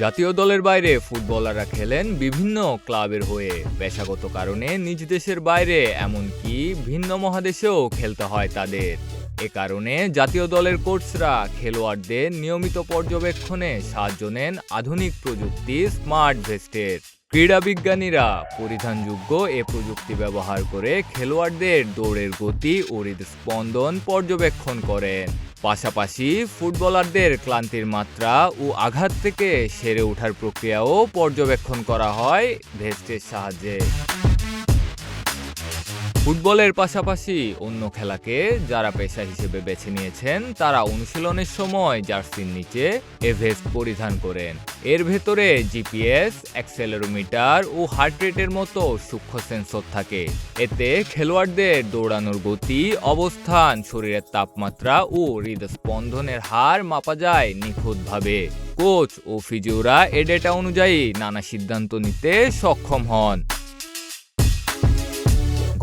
জাতীয় দলের বাইরে ফুটবলাররা খেলেন বিভিন্ন ক্লাবের হয়ে। পেশাগত কারণে নিজ দেশের বাইরে এমনকি ভিন্ন মহাদেশেও খেলতে হয় তাদের। এ কারণে জাতীয় দলের কোচরা খেলোয়াড়দের নিয়মিত পর্যবেক্ষণে সাহায্য নেন আধুনিক প্রযুক্তি স্মার্ট ভেস্টের। ক্রীড়াবিজ্ঞানীরা পরিধানযোগ্য এ প্রযুক্তি ব্যবহার করে খেলোয়াড়দের দৌড়ের গতি ও হৃদস্পন্দন পর্যবেক্ষণ করেন। পাশাপাশি ফুটবলারদের ক্লান্তির মাত্রা ও আঘাত থেকে সেরে ওঠার প্রক্রিয়াও পর্যবেক্ষণ করা হয় ভেস্টের সাহায্যে। ফুটবলের পাশাপাশি অন্য খেলাকে যারা পেশা হিসেবে বেছে নিয়েছেন তারা অনুশীলনের সময় জার্সির নিচে এ ভেস্ট পরিধান করেন। এর ভেতরে জিপিএস, অ্যাক্সেলেরোমিটার ও হার্ট রেটের মতো সূক্ষ্ম সেন্সর থাকে। এতে খেলোয়াড়দের দৌড়ানোর গতি, অবস্থান, শরীরের তাপমাত্রা ও হৃদস্পন্দনের হার মাপা যায় নিখুঁতভাবে। কোচ ও ফিজিওরা এ ডেটা অনুযায়ী নানা সিদ্ধান্ত নিতে সক্ষম হন।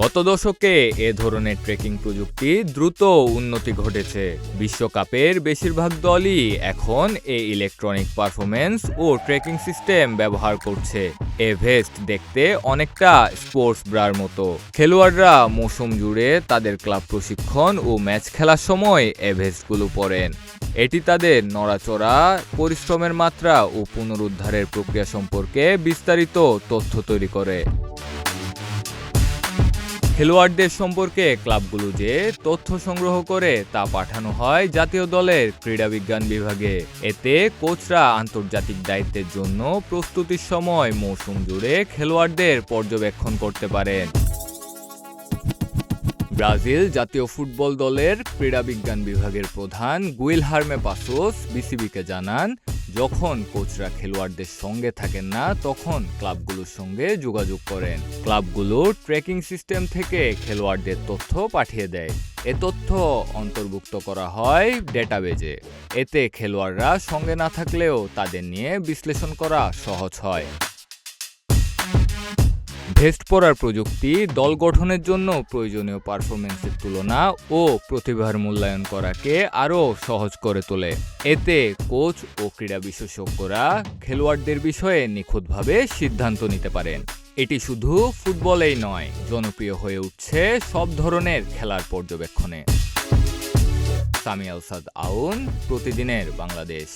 গত দশকে এ ধরনের ট্রেকিং প্রযুক্তি দ্রুত উন্নতি ঘটেছে। বিশ্বকাপের বেশিরভাগ দলই এখন এই ইলেকট্রনিক পারফরমেন্স ও ট্রেকিং সিস্টেম ব্যবহার করছে। এ ভেস্ট দেখতে অনেকটা স্পোর্টস ব্রার মতো। খেলোয়াড়রা মৌসুম জুড়ে তাদের ক্লাব প্রশিক্ষণ ও ম্যাচ খেলার সময় এ ভেস্টগুলো পরেন। এটি তাদের নড়াচড়া, পরিশ্রমের মাত্রা ও পুনরুদ্ধারের প্রক্রিয়া সম্পর্কে বিস্তারিত তথ্য তৈরি করে। খেলোয়াড়দের সম্পর্কে ক্লাবগুলো যে তথ্য সংগ্রহ করে তা পাঠানো হয় জাতীয় দলের ক্রীড়াবিজ্ঞান বিভাগে। এতে কোচরা আন্তর্জাতিক দায়িত্বের জন্য প্রস্তুতির সময় মৌসুম জুড়ে খেলোয়াড়দের পর্যবেক্ষণ করতে পারেন। ব্রাজিল জাতীয় ফুটবল দলের ক্রীড়াবিজ্ঞান বিভাগের প্রধান গুইলহার্মে পাসোস বিসিবিকে জানান, যখন কোচরা খেলোয়াড়দের সঙ্গে থাকেন না তখন ক্লাবগুলোর সঙ্গে যোগাযোগ করেন। ক্লাবগুলো ট্র্যাকিং সিস্টেম থেকে খেলোয়াড়দের তথ্য পাঠিয়ে দেয়। এ তথ্য অন্তর্ভুক্ত করা হয় ডেটাবেজে। এতে খেলোয়াড়রা সঙ্গে না থাকলেও তাদের নিয়ে বিশ্লেষণ করা সহজ হয়। ভেস্ট পরার প্রযুক্তি দল গঠনের জন্য প্রয়োজনীয় পারফরমেন্সের তুলনা ও প্রতিভার মূল্যায়ন করাকে আরও সহজ করে তোলে। এতে কোচ ও ক্রীড়া বিশেষজ্ঞরা খেলোয়াড়দের বিষয়ে নিখুঁতভাবে সিদ্ধান্ত নিতে পারেন। এটি শুধু ফুটবলেই নয়, জনপ্রিয় হয়ে উঠছে সব ধরনের খেলার পর্যবেক্ষণে। সামি আল সাদ আউন, প্রতিদিনের বাংলাদেশ।